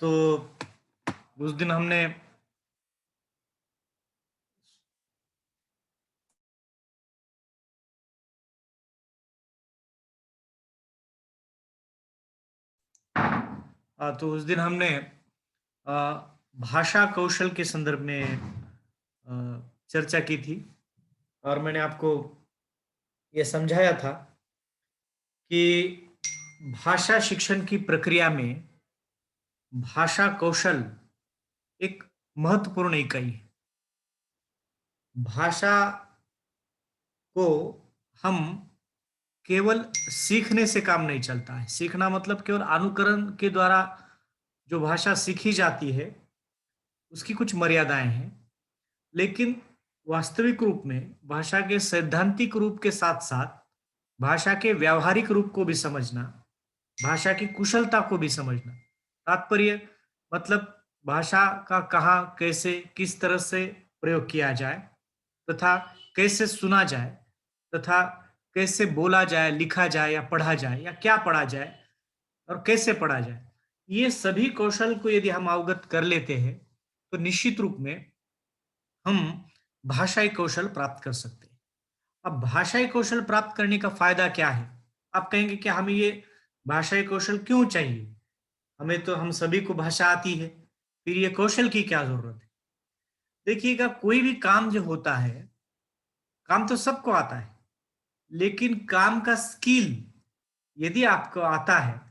तो उस दिन हमने तो उस दिन हमने अ, भाषा कौशल के संदर्भ में चर्चा की थी और मैंने आपको ये समझाया था कि भाषा शिक्षण की प्रक्रिया में भाषा कौशल एक महत्वपूर्ण इकाई है। भाषा को हम केवल सीखने से काम नहीं चलता है। सीखना मतलब केवल अनुकरण के द्वारा जो भाषा सीखी जाती है उसकी कुछ मर्यादाएं हैं, लेकिन वास्तविक रूप में भाषा के सैद्धांतिक रूप के साथ साथ भाषा के व्यावहारिक रूप को भी समझना, भाषा की कुशलता को भी समझना, तात्पर्य मतलब भाषा का कहाँ, कैसे, किस तरह से प्रयोग किया जाए तथा कैसे सुना जाए तथा कैसे बोला जाए, लिखा जाए या पढ़ा जाए या क्या पढ़ा जाए और कैसे पढ़ा जाए। ये सभी कौशल को यदि हम अवगत कर लेते हैं तो निश्चित रूप में हम भाषाई कौशल प्राप्त कर सकते हैं। अब भाषाई कौशल प्राप्त करने का फायदा क्या है? आप कहेंगे कि हमें ये भाषाई कौशल क्यों चाहिए? हमें तो हम सभी को भाषा आती है, फिर ये कौशल की क्या जरूरत है? देखिएगा, कोई भी काम जो होता है, काम तो सबको आता है, लेकिन काम का स्किल यदि आपको आता है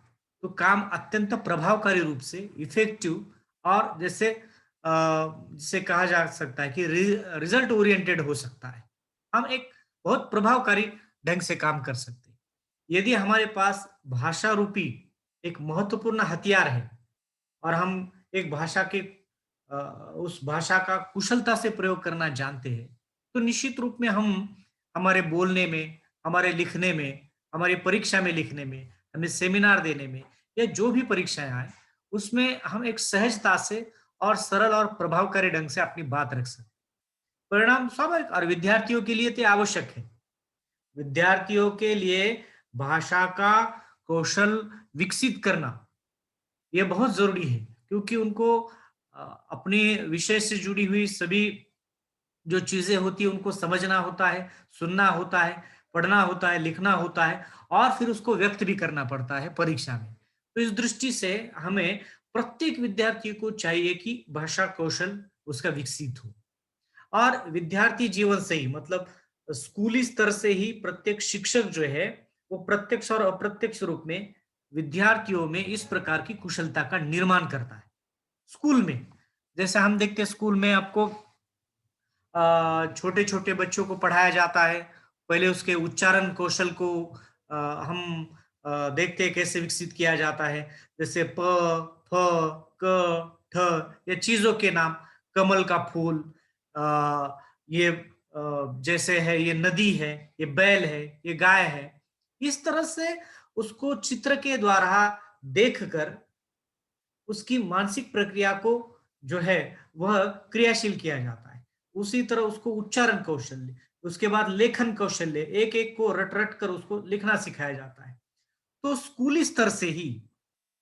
तो काम अत्यंत प्रभावकारी रूप से इफेक्टिव और जिसे कहा जा सकता है कि रिजल्ट ओरिएंटेड हो सकता है। हम एक बहुत प्रभावकारी ढंग से काम कर सकते हैं यदि हमारे पास भाषा रूपी एक महत्वपूर्ण हथियार है और हम एक भाषा के उस भाषा का कुशलता से प्रयोग करना जानते हैं, तो निश्चित रूप में हम हमारे बोलने में, हमारे लिखने में, हमारी परीक्षा में लिखने में, हमें सेमिनार देने में या जो भी परीक्षाएं आए, उसमें हम एक सहजता से और सरल और प्रभावकारी ढंग से अपनी बात रख सकते हैं। परिणाम स्वाभाविक और विद्यार्थियों के लिए तो आवश्यक है। विद्यार्थियों के लिए भाषा का कौशल विकसित करना ये बहुत जरूरी है, क्योंकि उनको अपने विषय से जुड़ी हुई सभी जो चीजें होती है उनको समझना होता है, सुनना होता है, पढ़ना होता है, लिखना होता है और फिर उसको व्यक्त भी करना पड़ता है परीक्षा में। तो इस दृष्टि से हमें प्रत्येक विद्यार्थी को चाहिए कि भाषा कौशल उसका विकसित हो और विद्यार्थी जीवन से ही मतलब स्कूली स्तर से ही प्रत्येक शिक्षक जो है वो प्रत्यक्ष और अप्रत्यक्ष रूप में विद्यार्थियों में इस प्रकार की कुशलता का निर्माण करता है। स्कूल में जैसे हम देखते हैं, स्कूल में आपको छोटे छोटे बच्चों को पढ़ाया जाता है। पहले उसके उच्चारण कौशल को हम देखते हैं कैसे विकसित किया जाता है। जैसे प, फ, क, ठ, ये चीजों के नाम, कमल का फूल, ये जैसे है, ये नदी है, ये बैल है, ये गाय है। इस तरह से उसको चित्र के द्वारा देखकर उसकी मानसिक प्रक्रिया को जो है वह क्रियाशील किया जाता है। उसी तरह उसको उच्चारण कौशल्य, उसके बाद लेखन कौशल्य, एक एक को रट रट कर उसको लिखना सिखाया जाता है। तो स्कूली स्तर से ही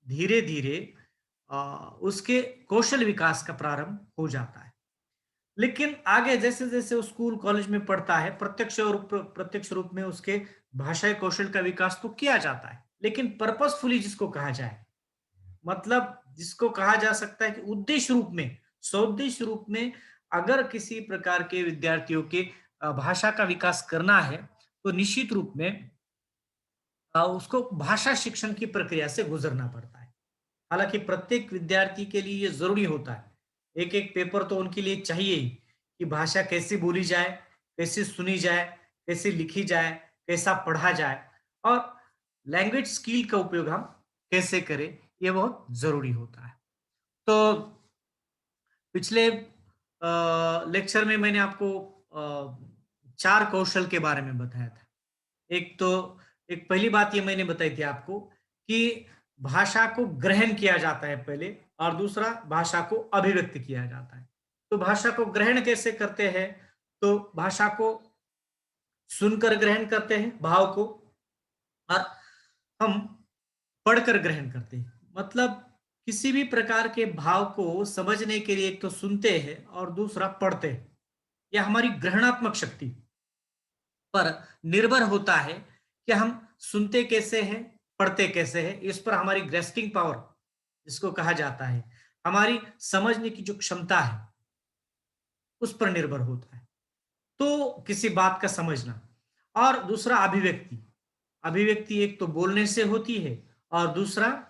धीरे धीरे उसके कौशल विकास का प्रारंभ हो जाता है। लेकिन आगे जैसे जैसे वो स्कूल कॉलेज में पढ़ता है, प्रत्यक्ष और प्रत्यक्ष रूप में उसके भाषाई कौशल का विकास तो किया जाता है, लेकिन पर्पसफुली जिसको कहा जाए, मतलब जिसको कहा जा सकता है कि उद्देश्य रूप में, सौद्देश्य रूप में अगर किसी प्रकार के विद्यार्थियों के भाषा का विकास करना है तो निश्चित रूप में उसको भाषा शिक्षण की प्रक्रिया से गुजरना पड़ता है। हालांकि प्रत्येक विद्यार्थी के लिए ये जरूरी होता है, एक एक पेपर तो उनके लिए चाहिए ही कि भाषा कैसे बोली जाए, कैसे सुनी जाए, कैसे लिखी जाए, कैसा पढ़ा जाए और लैंग्वेज स्किल का उपयोग हम कैसे करें, ये बहुत जरूरी होता है। तो पिछले लेक्चर में मैंने आपको चार कौशल के बारे में बताया था। एक तो एक पहली बात ये मैंने बताई थी आपको कि भाषा को ग्रहण किया जाता है पहले, और दूसरा भाषा को अभिव्यक्त किया जाता है। तो भाषा को ग्रहण कैसे करते हैं? तो भाषा को सुनकर ग्रहण करते हैं भाव को, और हम पढ़कर ग्रहण करते हैं। मतलब किसी भी प्रकार के भाव को समझने के लिए एक तो सुनते हैं और दूसरा पढ़ते हैं। यह हमारी ग्रहणात्मक शक्ति पर निर्भर होता है कि हम सुनते कैसे हैं, पढ़ते कैसे हैं। इस पर हमारी ग्रेस्पिंग पावर, जिसको कहा जाता है, हमारी समझने की जो क्षमता है, उस पर निर्भर होता है। तो किसी बात का समझना, और दूसरा अभिव्यक्ति। अभिव्यक्ति एक तो बोलने से होती है और दूसरा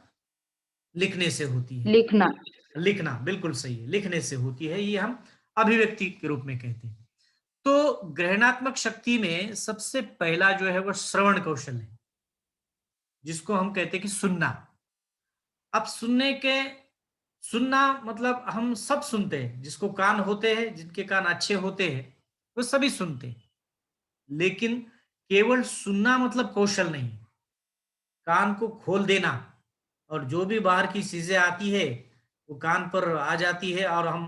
लिखने से होती है। लिखना। लिखना बिल्कुल सही है, लिखने से होती है, ये हम अभिव्यक्ति के रूप में कहते हैं। तो ग्रहणात्मक शक्ति में सबसे पहला जो है वो श्रवण कौशल है, जिसको हम कहते हैं कि सुनना। अब सुनना मतलब हम सब सुनते हैं, जिसको कान होते हैं, जिनके कान अच्छे होते हैं, वो सभी सुनते हैं। लेकिन केवल सुनना मतलब कौशल नहीं। कान को खोल देना और जो भी बाहर की चीजें आती है वो कान पर आ जाती है और हम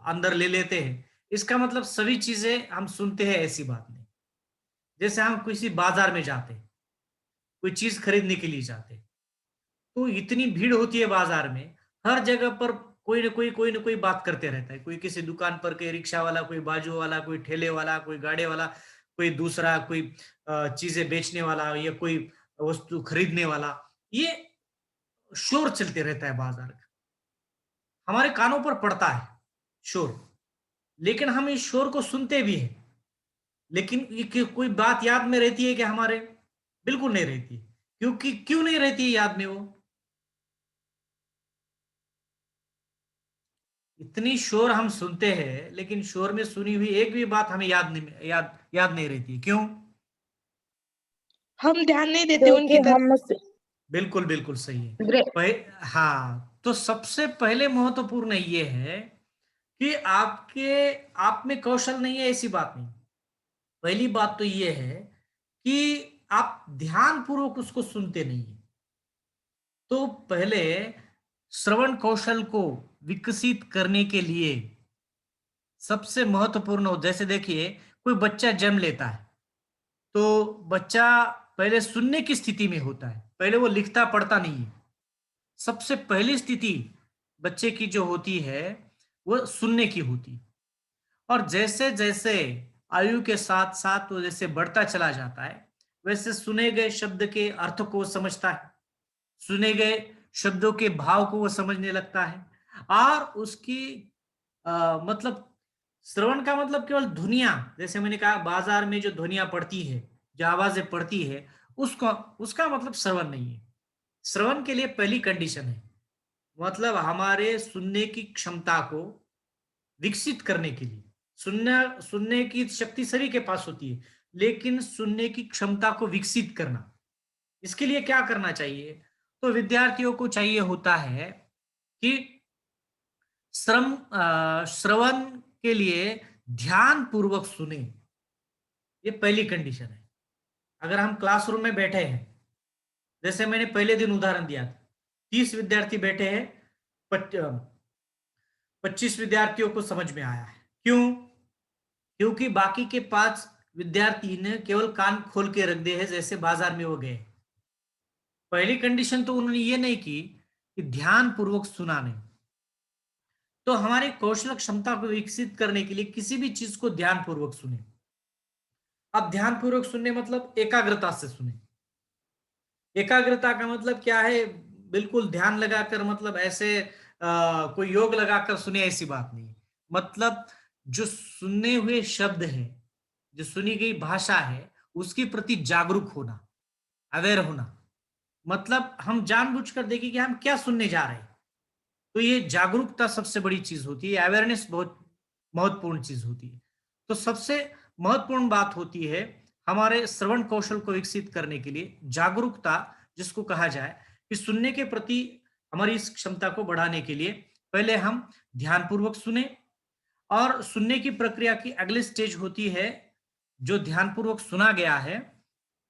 अंदर ले लेते हैं, इसका मतलब सभी चीजें हम सुनते हैं, ऐसी बात नहीं। जैसे हम किसी बाजार में जाते हैं, कोई चीज खरीदने के लिए जाते हैं, तो इतनी भीड़ होती है बाजार में, हर जगह पर कोई ना कोई बात करते रहता है। कोई किसी दुकान पर, कोई रिक्शा वाला, कोई बाजू वाला, कोई ठेले वाला, कोई गाड़े वाला, कोई दूसरा, कोई चीजें बेचने वाला या कोई वस्तु खरीदने वाला। ये शोर चलते रहता है बाजार का, हमारे कानों पर पड़ता है शोर, लेकिन हम इस शोर को सुनते भी हैं। लेकिन ये कोई बात याद में रहती है कि हमारे? बिल्कुल नहीं रहती। क्योंकि क्यों नहीं रहती है याद में वो? इतनी शोर हम सुनते हैं, लेकिन शोर में सुनी हुई एक भी बात हमें याद नहीं रहती। क्यों? हम ध्यान नहीं देते क्योंकि उनकी तरफ। हम बिल्कुल बिल्कुल सही है। ग्रे हाँ, तो सबसे पहले महत्वपूर्ण ये है कि आप में कौशल नहीं है, ऐसी बात नहीं। पहली बात तो ये है कि आप ध्यान पूर्वक उसको सुनते नहीं है। तो पहले श्रवण कौशल को विकसित करने के लिए सबसे महत्वपूर्ण हो, जैसे देखिए कोई बच्चा जन्म लेता है, तो बच्चा पहले सुनने की स्थिति में होता है, पहले वो लिखता पढ़ता नहीं है। सबसे पहली स्थिति बच्चे की जो होती है वो सुनने की होती है। और जैसे जैसे आयु के साथ साथ वो जैसे बढ़ता चला जाता है, वैसे सुने गए शब्द के अर्थ को समझता है, सुने गए शब्दों के भाव को वो समझने लगता है। और उसकी मतलब श्रवण का मतलब केवल ध्वनिया, जैसे मैंने कहा बाजार में जो ध्वनिया पड़ती है, जो आवाजें पड़ती है, उसको उसका मतलब श्रवण नहीं है। श्रवण के लिए पहली कंडीशन है, मतलब हमारे सुनने की क्षमता को विकसित करने के लिए। सुनने की शक्ति सभी के पास होती है, लेकिन सुनने की क्षमता को विकसित करना, इसके लिए क्या करना चाहिए? तो विद्यार्थियों को चाहिए होता है कि श्रवण के लिए ध्यान पूर्वक सुने। ये पहली कंडीशन है। अगर हम क्लासरूम में बैठे हैं, जैसे मैंने पहले दिन उदाहरण दिया था, 30 विद्यार्थी बैठे हैं, 25 विद्यार्थियों को समझ में आया है। क्यों? क्योंकि बाकी के 5 विद्यार्थी ने केवल कान खोल के रख दिए हैं, जैसे बाजार में वो गए। पहली कंडीशन तो उन्होंने ये नहीं की कि ध्यान पूर्वक सुना नहीं। तो हमारे कौशल क्षमता को विकसित करने के लिए किसी भी चीज को ध्यान पूर्वक सुने। अब ध्यान पूर्वक सुनने मतलब एकाग्रता से सुने। एकाग्रता का मतलब क्या है? बिल्कुल ध्यान लगाकर, मतलब ऐसे कोई योग लगाकर सुने, ऐसी बात नहीं। मतलब जो सुने हुए शब्द है, जो सुनी गई भाषा है, उसके प्रति जागरूक होना, अवेयर होना। मतलब हम जानबूझकर देखें कि हम क्या सुनने जा रहे हैं। तो ये जागरूकता सबसे बड़ी चीज होती है, अवेयरनेस बहुत महत्वपूर्ण चीज होती है। तो सबसे महत्वपूर्ण बात होती है हमारे श्रवण कौशल को विकसित करने के लिए जागरूकता, जिसको कहा जाए कि सुनने के प्रति हमारी इस क्षमता को बढ़ाने के लिए पहले हम ध्यानपूर्वक सुने। और सुनने की प्रक्रिया की अगली स्टेज होती है, जो ध्यानपूर्वक सुना गया है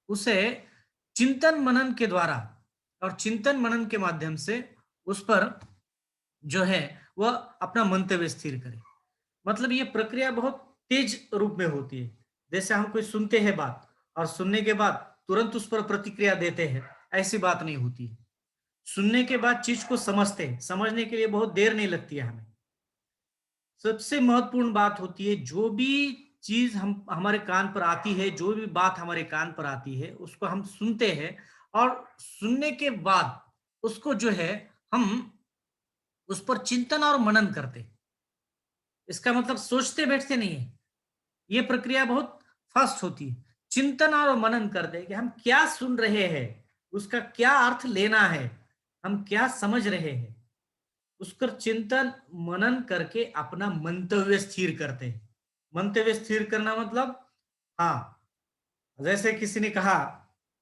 उसे चिंतन मनन के द्वारा और चिंतन मनन के माध्यम से उस पर जो है वह अपना मंतव्य स्थिर करे। मतलब ये प्रक्रिया बहुत तेज रूप में होती है। जैसे हम कोई सुनते हैं बात और सुनने के बाद तुरंत उस पर प्रतिक्रिया देते हैं, ऐसी बात नहीं होती है। सुनने के बाद चीज को समझते हैं, समझने के लिए बहुत देर नहीं लगती है हमें। सबसे महत्वपूर्ण बात होती है, जो भी चीज हम हमारे कान पर आती है, जो भी बात हमारे कान पर आती है, उसको हम सुनते हैं और सुनने के बाद उसको जो है हम उस पर चिंतन और मनन करते हैं। इसका मतलब सोचते बैठते नहीं है, ये प्रक्रिया बहुत फास्ट होती है। चिंतन और मनन करते हैं कि हम क्या सुन रहे हैं, उसका क्या अर्थ लेना है, हम क्या समझ रहे हैं, उस पर चिंतन मनन करके अपना मंतव्य स्थिर करते हैं। मंतव्य स्थिर करना मतलब, हाँ, जैसे किसी ने कहा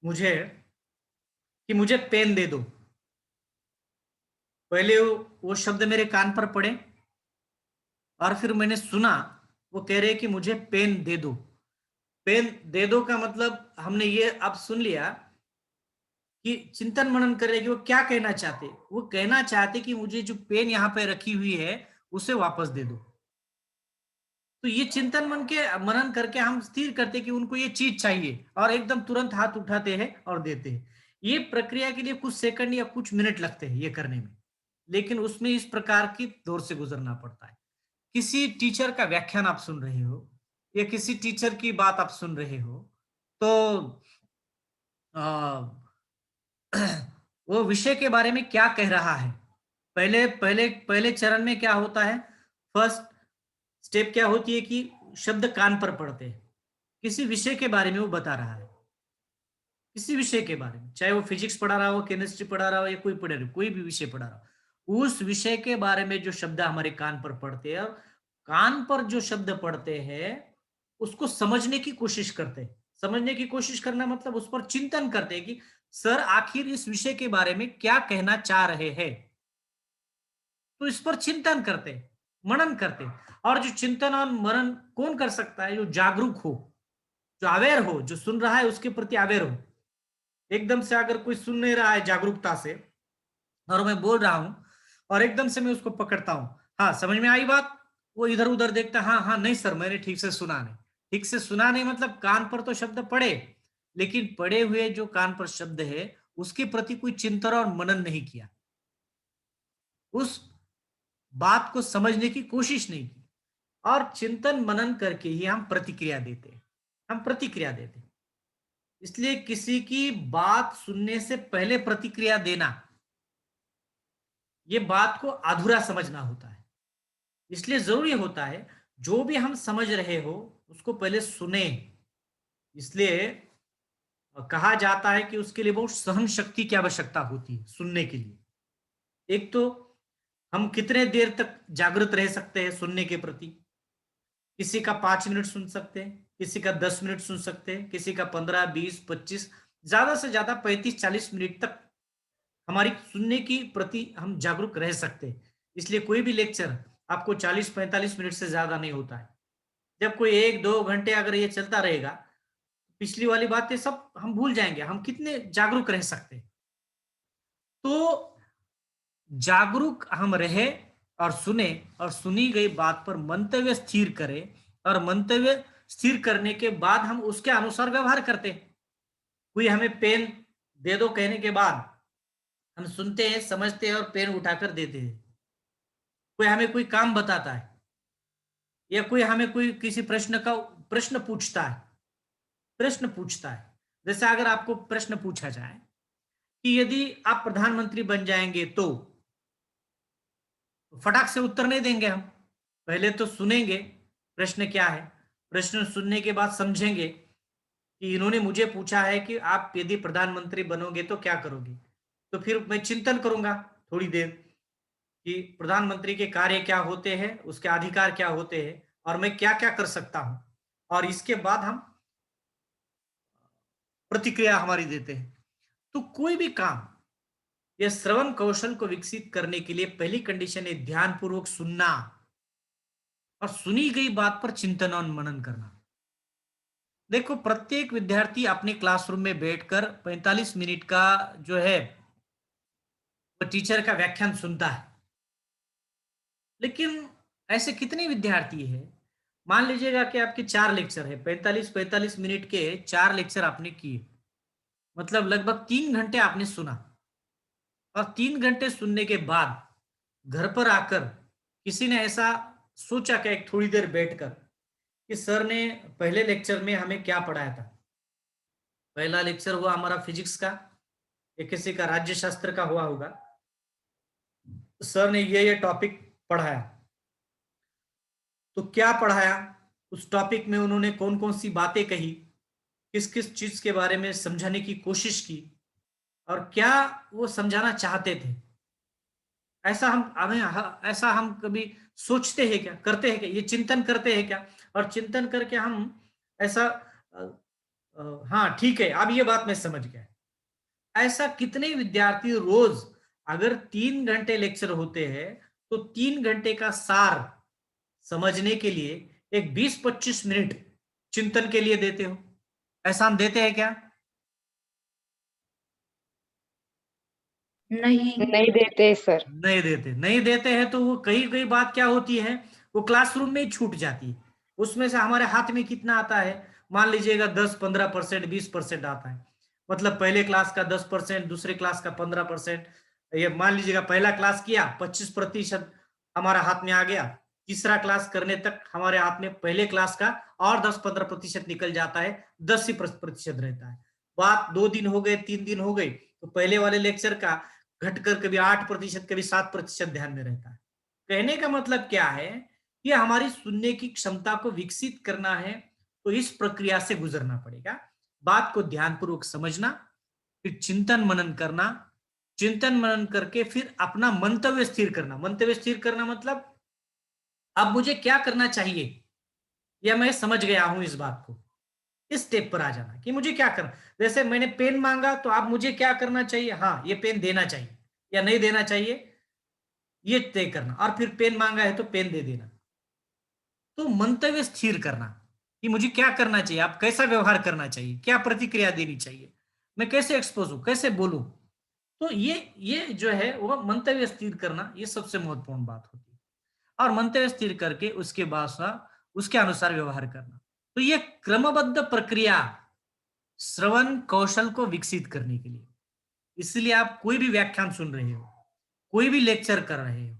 मुझे कि मुझे पेन दे दो, पहले वो शब्द मेरे कान पर पड़े और फिर मैंने सुना वो कह रहे कि मुझे पेन दे दो। पेन दे दो का मतलब हमने ये अब सुन लिया कि चिंतन मनन कर रहे कि वो क्या कहना चाहते। वो कहना चाहते कि मुझे जो पेन यहाँ पे रखी हुई है उसे वापस दे दो। तो ये चिंतन मन के मनन करके हम स्थिर करते कि उनको ये चीज चाहिए और एकदम तुरंत हाथ उठाते हैं और देते हैं। ये प्रक्रिया के लिए कुछ सेकंड या कुछ मिनट लगते हैं ये करने में, लेकिन उसमें इस प्रकार की दौर से गुजरना पड़ता है। किसी टीचर का व्याख्यान आप सुन रहे हो या किसी टीचर की बात आप सुन रहे हो, तो वो विषय के बारे में क्या कह रहा है, पहले पहले पहले चरण में क्या होता है, फर्स्ट स्टेप क्या होती है कि शब्द कान पर पड़ते हैं। किसी विषय के बारे में वो बता रहा है, किसी विषय के बारे में, चाहे वो फिजिक्स पढ़ा रहा हो, केमिस्ट्री पढ़ा रहा हो या कोई पढ़ा रहा हो, कोई भी विषय पढ़ा रहा हो, उस विषय के बारे में जो शब्द हमारे कान पर पड़ते हैं और कान पर जो शब्द पड़ते हैं उसको समझने की कोशिश करते हैं। समझने की कोशिश करना मतलब उस पर चिंतन करते हैं कि सर आखिर इस विषय के बारे में क्या कहना चाह रहे हैं। तो इस पर चिंतन करते, मनन करते। और जो चिंतन और मनन कौन कर सकता है, जो जागरूक हो, जो अवेयर हो, जो सुन रहा है उसके प्रति अवेयर हो। एकदम से अगर कोई सुन नहीं रहा है जागरूकता से और मैं बोल रहा हूं और एकदम से मैं उसको पकड़ता हूं, हाँ समझ में आई बात, वो इधर उधर देखता, हाँ हाँ नहीं सर मैंने ठीक से सुना नहीं। ठीक से सुना नहीं मतलब कान पर तो शब्द पड़े, लेकिन पड़े हुए जो कान पर शब्द है उसके प्रति कोई चिंतन और मनन नहीं किया, उस बात को समझने की कोशिश नहीं की। और चिंतन मनन करके ही हम प्रतिक्रिया देते हैं, हम प्रतिक्रिया देते हैं। इसलिए किसी की बात सुनने से पहले प्रतिक्रिया देना, ये बात को अधूरा समझना होता है। इसलिए जरूरी होता है जो भी हम समझ रहे हो उसको पहले सुने। इसलिए कहा जाता है कि उसके लिए बहुत सहन शक्ति की आवश्यकता होती है सुनने के लिए। एक तो हम कितने देर तक जागृत रह सकते हैं सुनने के प्रति, किसी का 5 मिनट सुन सकते हैं, किसी का 10 मिनट सुन सकते हैं, किसी का 15, 20, 25, ज्यादा से ज्यादा 35, 40 मिनट तक हमारी सुनने की प्रति हम जागरूक रह सकते हैं। इसलिए कोई भी लेक्चर आपको 40, 45 मिनट से ज्यादा नहीं होता है। जब कोई 1, 2 घंटे अगर ये चलता रहेगा, पिछली वाली बातें सब हम भूल जाएंगे, हम कितने जागरूक रह सकते हैं। तो जागरूक हम रहे और सुने और सुनी गई बात पर मंतव्य स्थिर करें और मंतव्य स्थिर करने के बाद हम उसके अनुसार व्यवहार करते हैं। कोई हमें पेन दे दो कहने के बाद हम सुनते हैं, समझते हैं और पेन उठाकर देते हैं। कोई हमें कोई काम बताता है या कोई हमें कोई किसी प्रश्न पूछता है, प्रश्न पूछता है। जैसे अगर आपको प्रश्न पूछा जाए कि यदि आप प्रधानमंत्री बन जाएंगे तो फटाक से उत्तर नहीं देंगे हम, पहले तो सुनेंगे प्रश्न क्या है, प्रश्न सुनने के बाद समझेंगे कि इन्होंने मुझे पूछा है कि आप यदि प्रधानमंत्री बनोगे तो क्या करोगे। तो फिर मैं चिंतन करूंगा थोड़ी देर कि प्रधानमंत्री के कार्य क्या होते हैं, उसके अधिकार क्या होते हैं और मैं क्या क्या कर सकता हूं। और इसके बाद हम प्रतिक्रिया हमारी देते हैं। तो कोई भी काम या श्रवण कौशल को विकसित करने के लिए पहली कंडीशन है ध्यानपूर्वक सुनना और सुनी गई बात पर चिंतन और मनन करना। देखो प्रत्येक विद्यार्थी अपने क्लासरूम में बैठकर 45 मिनट का जो है वो टीचर का व्याख्यान सुनता है, लेकिन ऐसे कितने विद्यार्थी हैं, मान लीजिएगा कि आपके 4 लेक्चर है, 45-45 मिनट के 4 लेक्चर आपने किए, मतलब लगभग 3 घंटे आपने सुना। और 3 घंटे सुनने के बाद घर पर आकर किसी ने ऐसा सोचा कि एक थोड़ी देर बैठकर कि सर ने पहले लेक्चर में हमें क्या पढ़ाया था। पहला लेक्चर हुआ हमारा फिजिक्स का, या किसी का राज्य शास्त्र का हुआ होगा। सर ने ये टॉपिक पढ़ाया, तो क्या पढ़ाया, उस टॉपिक में उन्होंने कौन कौन सी बातें कही, किस किस चीज के बारे में समझाने की कोशिश की, और क्या वो समझाना चाहते थे। ऐसा हम हमें ऐसा हम कभी सोचते हैं क्या, करते हैं क्या, ये चिंतन करते हैं क्या? और चिंतन करके हम ऐसा हाँ ठीक है, अब ये बात मैं समझ गया। ऐसा कितने विद्यार्थी रोज, अगर 3 घंटे लेक्चर होते हैं तो 3 घंटे का सार समझने के लिए एक 20-25 मिनट चिंतन के लिए देते हो? ऐसा हम देते हैं क्या? नहीं। नहीं देते सर। नहीं देते। नहीं देते हैं तो वो कई कई बात क्या होती है, वो क्लासरूम में ही छूट जाती है। उसमें से हमारे हाथ में कितना आता है, मान लीजिएगा 10-15%, 20% आता है। मतलब पहले क्लास का 10%, दूसरे क्लास का 15%, ये मान लीजिएगा पहला क्लास किया 25% हमारा हाथ में आ गया। तीसरा क्लास करने तक हमारे हाथ में पहले क्लास का और 10-15% निकल जाता है, 10% रहता है। बात 2 दिन हो गए, 3 दिन हो गए, तो पहले वाले लेक्चर का घटकर कभी 8%, कभी 7% ध्यान में रहता है। कहने का मतलब क्या है कि हमारी सुनने की क्षमता को विकसित करना है, तो इस प्रक्रिया से गुजरना पड़ेगा। बात को ध्यानपूर्वक समझना, फिर चिंतन मनन करना, चिंतन मनन करके फिर अपना मंतव्य स्थिर करना। मंतव्य स्थिर करना मतलब अब मुझे क्या करना चाहिए, या मैं समझ गया हूं इस बात को, इस स्टेप पर आ जाना कि मुझे क्या करना। जैसे मैंने पेन मांगा तो अब मुझे क्या करना चाहिए, हाँ ये पेन देना चाहिए या नहीं देना चाहिए, ये तय करना। और फिर पेन मांगा है तो पेन दे देना। तो मंतव्य स्थिर करना कि मुझे क्या करना चाहिए, आप कैसा व्यवहार करना चाहिए, क्या प्रतिक्रिया देनी चाहिए, मैं कैसे एक्सपोज हूं, कैसे बोलूं। तो ये जो है वो मंतव्य स्थिर करना, ये सबसे महत्वपूर्ण बात होती है। और मंतव्य स्थिर करके उसके बाद उसके अनुसार व्यवहार करना। तो ये क्रमबद्ध प्रक्रिया श्रवण कौशल को विकसित करने के लिए। इसलिए आप कोई भी व्याख्यान सुन रहे हो, कोई भी लेक्चर कर रहे हो,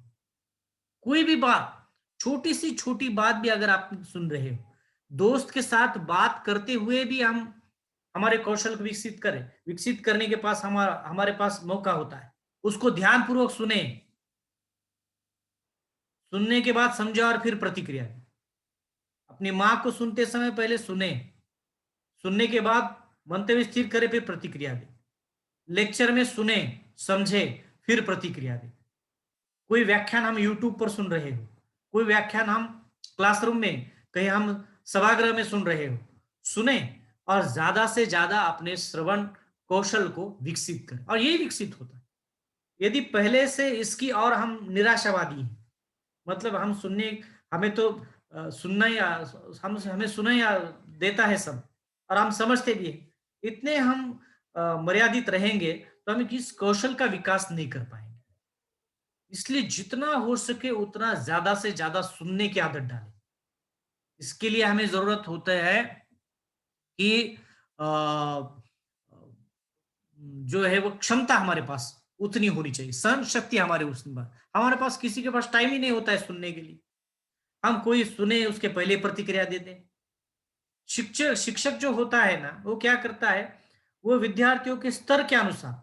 कोई भी बात, छोटी सी छोटी बात भी अगर आप सुन रहे हो, दोस्त के साथ बात करते हुए भी हम हमारे कौशल को विकसित करें। विकसित करने के पास हमारे पास मौका होता है। उसको ध्यान पूर्वक सुने, सुनने के बाद समझे और फिर प्रतिक्रिया दें। अपनी माँ को सुनते समय पहले सुने, सुनने के बाद मंतव्य स्थिर करें, फिर प्रतिक्रिया दें। लेक्चर में सुने, समझे, फिर प्रतिक्रिया दें। कोई व्याख्यान हम यूट्यूब पर सुन रहे हो, कोई व्याख्यान हम क्लासरूम में, कहीं हम सभागृह में सुन रहे हो, सुने और ज्यादा से ज्यादा अपने श्रवण कौशल को विकसित करें। और यही विकसित होता है। यदि पहले से इसकी और हम निराशावादी हैं, मतलब हम सुनने, हमें तो सुनना या हम हमें सुना या देता है सब, और हम समझते भी हैं, इतने हम मर्यादित रहेंगे तो हम किस कौशल का विकास नहीं कर पाएंगे। इसलिए जितना हो सके उतना ज्यादा से ज्यादा सुनने की आदत डालें। इसके लिए हमें जरूरत होता है कि जो है वो क्षमता हमारे पास उतनी होनी चाहिए, सहन शक्ति हमारे उसमें। हमारे पास किसी के पास टाइम ही नहीं होता है सुनने के लिए। हम कोई सुने उसके पहले प्रतिक्रिया दे दें। शिक्षक शिक्षक जो होता है ना, वो क्या करता है, वो विद्यार्थियों के स्तर के अनुसार,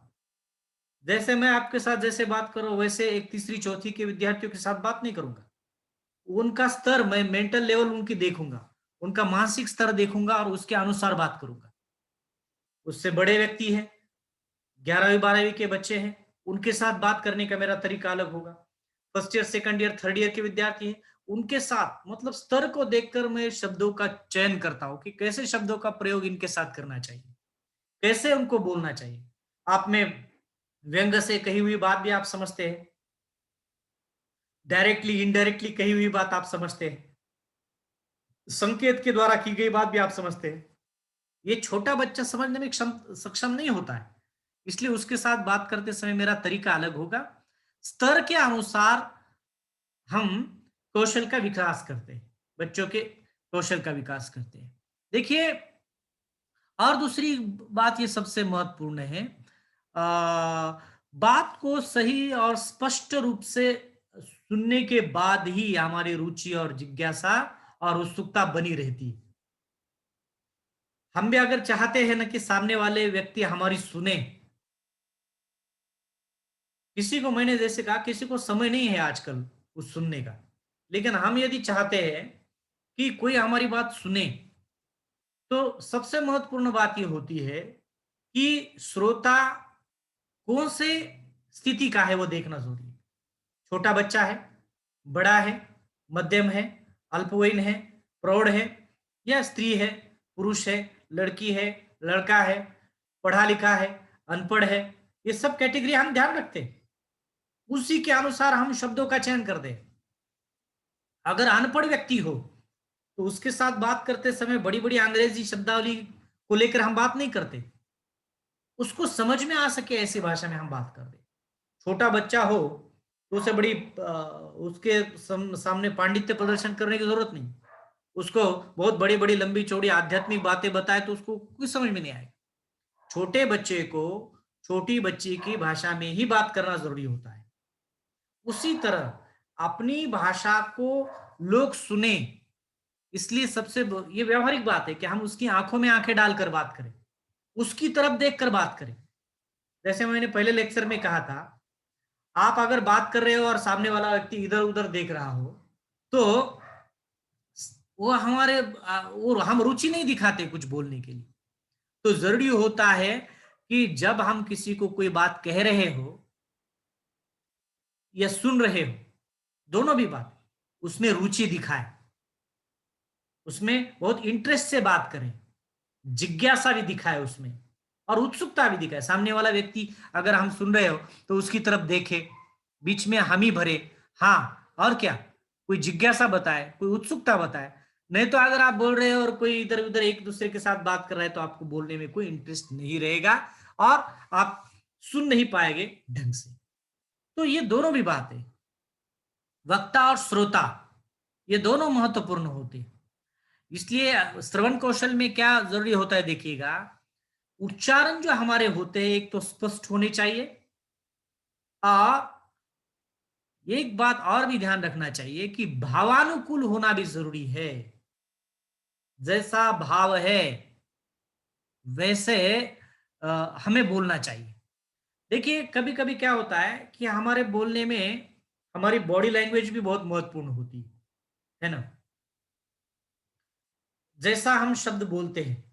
जैसे मैं आपके साथ जैसे बात करूं वैसे एक तीसरी चौथी के विद्यार्थियों के साथ बात नहीं करूंगा। उनका स्तर, मैं मेंटल लेवल उनकी देखूंगा, उनका मानसिक स्तर देखूंगा और उसके अनुसार बात करूंगा। उससे बड़े व्यक्ति है, 11वीं 12वीं के बच्चे हैं, उनके साथ बात करने का मेरा तरीका अलग होगा। First year, second year, third year के विद्यार्थी हैं, उनके साथ मतलब स्तर को देखकर मैं शब्दों का चयन करता हूं कि कैसे शब्दों का प्रयोग इनके साथ करना चाहिए, कैसे उनको बोलना चाहिए। आप में व्यंग से कही हुई बात भी आप समझते हैं, डायरेक्टली इनडायरेक्टली कही हुई बात आप समझते हैं, संकेत के द्वारा की गई बात भी आप समझते हैं। ये छोटा बच्चा समझने में सक्षम नहीं होता है, इसलिए उसके साथ बात करते समय मेरा तरीका अलग होगा। स्तर के अनुसार हम कौशल का विकास करते हैं, बच्चों के कौशल का विकास करते हैं। देखिए, और दूसरी बात ये सबसे महत्वपूर्ण है, बात को सही और स्पष्ट रूप से सुनने के बाद ही हमारी रुचि और जिज्ञासा और उत्सुकता बनी रहती है। हम भी अगर चाहते हैं ना कि सामने वाले व्यक्ति हमारी सुने, किसी को, मैंने जैसे कहा, किसी को समय नहीं है आजकल उस सुनने का, लेकिन हम यदि चाहते हैं कि कोई हमारी बात सुने, तो सबसे महत्वपूर्ण बात यह होती है कि श्रोता कौन से स्थिति का है वो देखना जरूरी है। छोटा बच्चा है, बड़ा है, मध्यम है, अल्पवयीन है, प्रौढ़ है, या स्त्री है, पुरुष है, लड़की है, लड़का है, पढ़ा लिखा है, अनपढ़ है, ये सब कैटेगरी हम ध्यान रखते हैं, उसी के अनुसार हम शब्दों का चयन कर दें। अगर अनपढ़ व्यक्ति हो तो उसके साथ बात करते समय बड़ी बड़ी अंग्रेजी शब्दावली को लेकर हम बात नहीं करते, उसको समझ में आ सके ऐसी भाषा में हम बात कर दे। छोटा बच्चा हो तो उसे बड़ी उसके सामने पांडित्य प्रदर्शन करने की जरूरत नहीं, उसको बहुत बड़ी बड़ी लंबी चौड़ी आध्यात्मिक बातें बताए तो उसको कुछ समझ में नहीं आएगा। छोटे बच्चे को छोटी बच्ची की भाषा में ही बात करना जरूरी होता है। उसी तरह अपनी भाषा को लोग सुने, इसलिए सबसे ये व्यवहारिक बात है कि हम उसकी आंखों में आंखें डालकर बात करें, उसकी तरफ देखकर बात करें। जैसे मैंने पहले लेक्चर में कहा था, आप अगर बात कर रहे हो और सामने वाला व्यक्ति इधर उधर देख रहा हो तो वो वो हम रुचि नहीं दिखाते कुछ बोलने के लिए। तो जरूरी होता है कि जब हम किसी को कोई बात कह रहे हो या सुन रहे हो, दोनों भी बात, उसमें रुचि दिखाए, उसमें बहुत इंटरेस्ट से बात करें, जिज्ञासा भी दिखाए उसमें, और उत्सुकता भी दिखाए। सामने वाला व्यक्ति अगर हम सुन रहे हो तो उसकी तरफ देखे, बीच में हामी भरे, हाँ और क्या, कोई जिज्ञासा बताए, कोई उत्सुकता बताए। नहीं तो अगर आप बोल रहे हो और कोई इधर उधर एक दूसरे के साथ बात कर रहा है तो आपको बोलने में कोई इंटरेस्ट नहीं रहेगा और आप सुन नहीं पाएंगे ढंग से। तो ये दोनों भी बात है, वक्ता और श्रोता, ये दोनों महत्वपूर्ण होते हैं। इसलिए श्रवण कौशल में क्या जरूरी होता है, देखिएगा, उच्चारण जो हमारे होते हैं एक तो स्पष्ट होने चाहिए, और एक बात और भी ध्यान रखना चाहिए कि भावानुकूल होना भी जरूरी है। जैसा भाव है वैसे हमें बोलना चाहिए। देखिए कभी कभी क्या होता है कि हमारे बोलने में हमारी बॉडी लैंग्वेज भी बहुत महत्वपूर्ण होती है ना। जैसा हम शब्द बोलते हैं,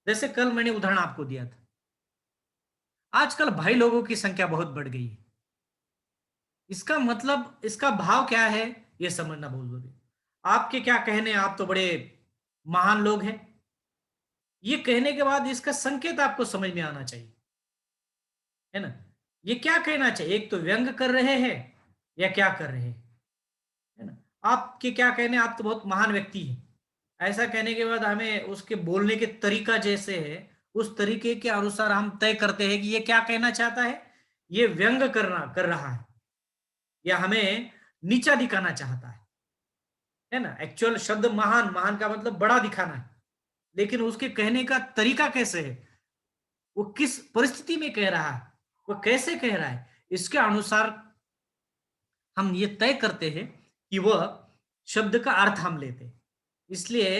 जैसे कल मैंने उदाहरण आपको दिया था, आजकल भाई लोगों की संख्या बहुत बढ़ गई है। इसका मतलब, इसका भाव क्या है, यह समझना बहुत जरूरी है। आपके क्या कहने, आप तो बड़े महान लोग हैं, ये कहने के बाद इसका संकेत आपको समझ में आना चाहिए, है ना। ये क्या कहना चाहिए, एक तो व्यंग कर रहे हैं या क्या कर रहे हैं, है ना। आपके क्या कहने, आप तो बहुत महान व्यक्ति हैं, ऐसा कहने के बाद हमें उसके बोलने के तरीका जैसे है उस तरीके के अनुसार हम तय करते हैं कि ये क्या कहना चाहता है, ये व्यंग करना कर रहा है या हमें नीचा दिखाना चाहता है ना। एक्चुअल शब्द महान, महान का मतलब बड़ा दिखाना है, लेकिन उसके कहने का तरीका कैसे है, वो किस परिस्थिति में कह रहा है, वो कैसे कह रहा है, इसके अनुसार हम ये तय करते हैं कि वह शब्द का अर्थ हम लेते हैं। इसलिए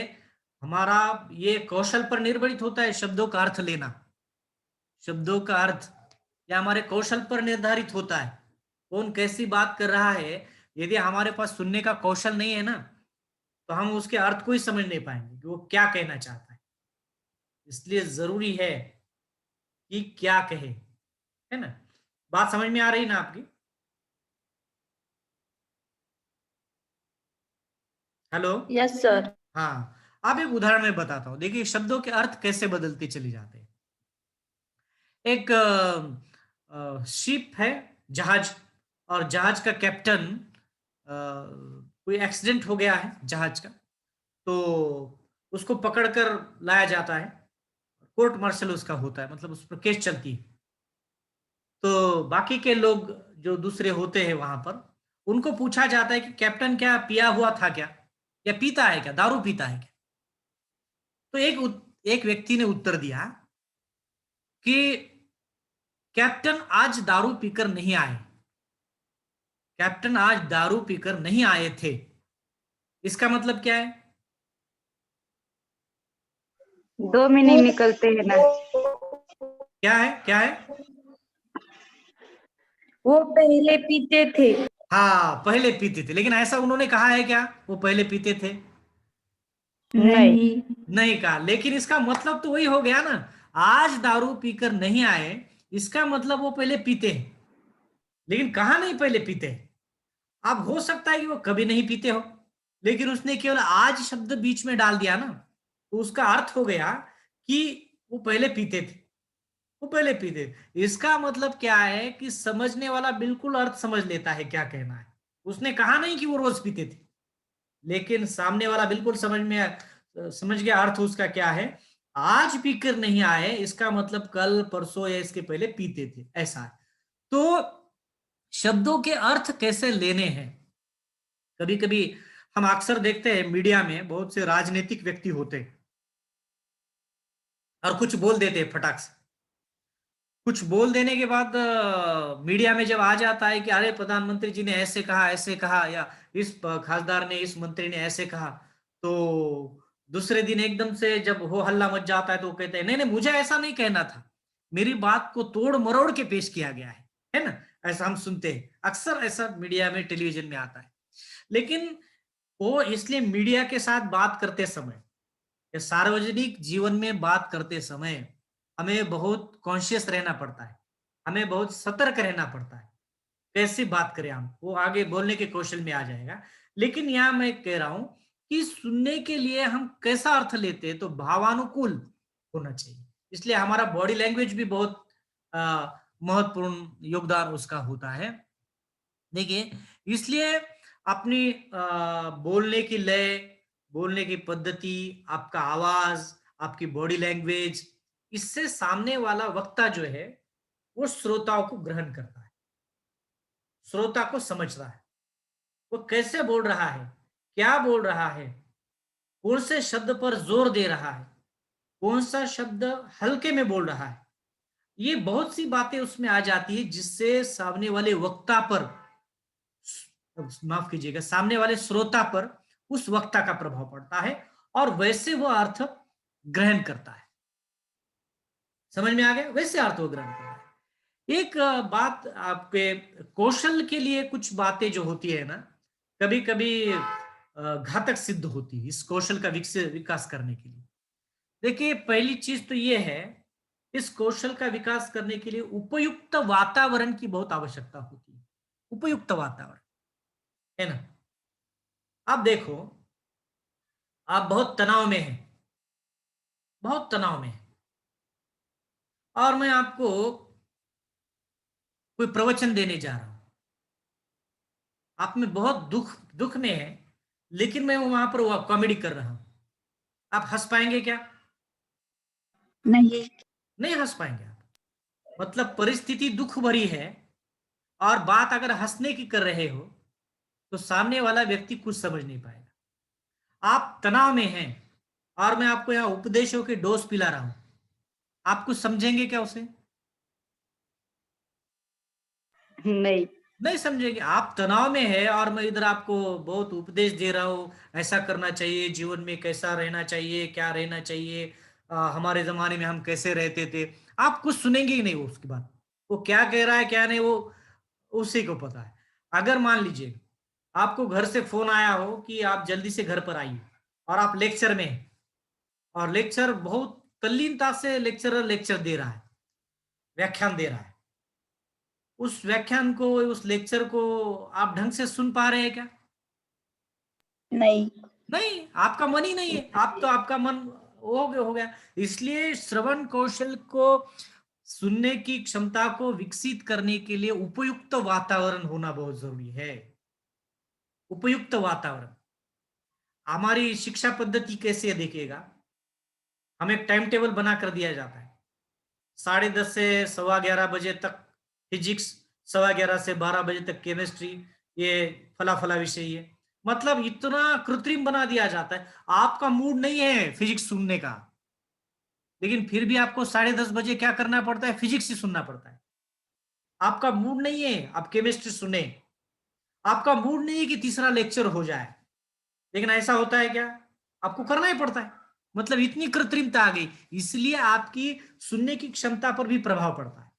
हमारा ये कौशल पर निर्भरित होता है, शब्दों का अर्थ लेना, शब्दों का अर्थ या हमारे कौशल पर निर्धारित होता है कौन कैसी बात कर रहा है। यदि हमारे पास सुनने का कौशल नहीं है ना, तो हम उसके अर्थ को ही समझ नहीं पाएंगे कि वो क्या कहना चाहता है। इसलिए जरूरी है कि क्या कहे, है ना। बात समझ में आ रही ना आपकी? हेलो। Yes sir. हाँ, आप एक उदाहरण में बताता हूं, देखिए शब्दों के अर्थ कैसे बदलते चले जाते हैं। एक शिप है, जहाज, और जहाज का कैप्टन, कोई एक्सीडेंट हो गया है जहाज का, तो उसको पकड़कर लाया जाता है, कोर्ट मार्शल उसका होता है, मतलब उस पर केस चलती है। तो बाकी के लोग जो दूसरे होते हैं वहां पर, उनको पूछा जाता है कि कैप्टन क्या पिया हुआ था क्या, या पीता है क्या, दारू पीता है क्या। तो एक व्यक्ति ने उत्तर दिया कि कैप्टन आज दारू पीकर नहीं आए, कैप्टन आज दारू पीकर नहीं आए थे, इसका मतलब क्या है? दो में नहीं निकलते हैं ना। क्या है, क्या है? वो पहले पीते थे। हाँ, पहले पीते थे, लेकिन ऐसा उन्होंने कहा है क्या वो पहले पीते थे? नहीं। नहीं कहा, लेकिन इसका मतलब तो वही हो गया ना। आज दारू पीकर नहीं आए, इसका मतलब वो पहले पीते हैं, लेकिन कहा नहीं पहले पीते हैं। अब हो सकता है कि वो कभी नहीं पीते हो, लेकिन उसने केवल आज शब्द बीच में डाल दिया ना, तो उसका अर्थ हो गया कि वो पहले पीते थे, वो पहले पीते थे। इसका मतलब क्या है कि समझने वाला बिल्कुल अर्थ समझ लेता है क्या कहना है। उसने कहा नहीं कि वो रोज पीते थे, लेकिन सामने वाला बिल्कुल समझ गया अर्थ उसका क्या है। आज पीकर नहीं आए, इसका मतलब कल परसों या इसके पहले पीते थे, ऐसा है। तो शब्दों के अर्थ कैसे लेने हैं, कभी कभी हम अक्सर देखते हैं मीडिया में बहुत से राजनीतिक व्यक्ति होते हैं और कुछ बोल देते हैं फटाक से। कुछ बोल देने के बाद मीडिया में जब आ जाता है कि अरे प्रधानमंत्री जी ने ऐसे कहा, या इस खासदार ने, इस मंत्री ने ऐसे कहा, तो दूसरे दिन एकदम से जब हो हल्ला मच जाता है तो वो कहते हैं नहीं नहीं मुझे ऐसा नहीं कहना था, मेरी बात को तोड़ मरोड़ के पेश किया गया है ना। ऐसा हम सुनते हैं अक्सर, ऐसा मीडिया में टेलीविजन में आता है। लेकिन वो इसलिए मीडिया के साथ बात करते समय या सार्वजनिक जीवन में बात करते समय हमें बहुत कॉन्शियस रहना पड़ता है, हमें बहुत सतर्क रहना पड़ता है। कैसी बात करें हम, वो आगे बोलने के कौशल में आ जाएगा। लेकिन यहां मैं कह रहा हूं कि सुनने के लिए हम कैसा अर्थ लेते हैं तो भावानुकूल होना चाहिए। इसलिए हमारा बॉडी लैंग्वेज भी बहुत महत्वपूर्ण योगदान उसका होता है। देखिए, इसलिए अपनी बोलने की लय, बोलने की पद्धति, आपका आवाज, आपकी बॉडी लैंग्वेज, इससे सामने वाला वक्ता जो है वो श्रोताओं को ग्रहण करता है, श्रोता को समझ रहा है, वो कैसे बोल रहा है, क्या बोल रहा है, कौन से शब्द पर जोर दे रहा है, कौन सा शब्द हल्के में बोल रहा है। ये बहुत सी बातें उसमें आ जाती है जिससे सामने वाले वक्ता पर, माफ कीजिएगा, सामने वाले श्रोता पर उस वक्ता का प्रभाव पड़ता है और वैसे वो अर्थ ग्रहण करता है। समझ में आ गया, वैसे अर्थ वो ग्रहण करता है। एक बात आपके कौशल के लिए, कुछ बातें जो होती है ना, कभी कभी घातक सिद्ध होती है इस कौशल का विकास करने के लिए। देखिए, पहली चीज तो ये है, इस कौशल का विकास करने के लिए उपयुक्त वातावरण की बहुत आवश्यकता होती है। उपयुक्त वातावरण, है ना। आप देखो, आप बहुत तनाव में हैं, बहुत तनाव में हैं, और मैं आपको कोई प्रवचन देने जा रहा हूं, आप में बहुत दुख दुख में है, लेकिन मैं वहां पर वो कॉमेडी कर रहा हूं, आप हंस पाएंगे क्या? नहीं। नहीं हंस पाएंगे आप। मतलब परिस्थिति दुख भरी है और बात अगर हंसने की कर रहे हो तो सामने वाला व्यक्ति कुछ समझ नहीं पाएगा। आप तनाव में हैं और मैं आपको यहाँ उपदेशों की डोज पिला रहा हूं, आप कुछ समझेंगे क्या उसे? नहीं। नहीं समझेंगे। आप तनाव में है और मैं इधर आपको बहुत उपदेश दे रहा हूँ, ऐसा करना चाहिए, जीवन में कैसा रहना चाहिए, क्या रहना चाहिए, हमारे जमाने में हम कैसे रहते थे, आप कुछ सुनेंगे ही नहीं वो उसकी बात। वो क्या कह रहा है क्या नहीं, वो उसी को पता है। अगर मान लीजिए आपको घर से फोन आया हो कि आप जल्दी से घर पर आइए, और आप लेक्चर में हैं, और लेक्चर बहुत तल्लीनता से लेक्चरर लेक्चर दे रहा है, व्याख्यान दे रहा है, उस व्याख्यान को, उस लेक्चर को आप ढंग से सुन पा रहे हैं क्या? नहीं। नहीं, आपका मन ही नहीं है, आप तो, आपका मन हो गया। इसलिए श्रवण कौशल को, सुनने की क्षमता को विकसित करने के लिए उपयुक्त वातावरण होना बहुत जरूरी है। उपयुक्त वातावरण, हमारी शिक्षा पद्धति कैसे है देखिएगा, हमें एक टाइम टेबल बना कर दिया जाता है, 10:30 से 11:15 बजे तक फिजिक्स, 11:15 से 12 बजे तक केमिस्ट्री, ये फला फला विषय है। मतलब इतना कृत्रिम बना दिया जाता है, आपका मूड नहीं है फिजिक्स सुनने का, लेकिन फिर भी आपको 10:30 बजे क्या करना पड़ता है, फिजिक्स ही सुनना पड़ता है। आपका मूड नहीं है आप केमिस्ट्री सुने, आपका मूड नहीं है कि तीसरा लेक्चर हो जाए, लेकिन ऐसा होता है क्या, आपको करना ही पड़ता है। मतलब इतनी कृत्रिमता आ गई, इसलिए आपकी सुनने की क्षमता पर भी प्रभाव पड़ता है।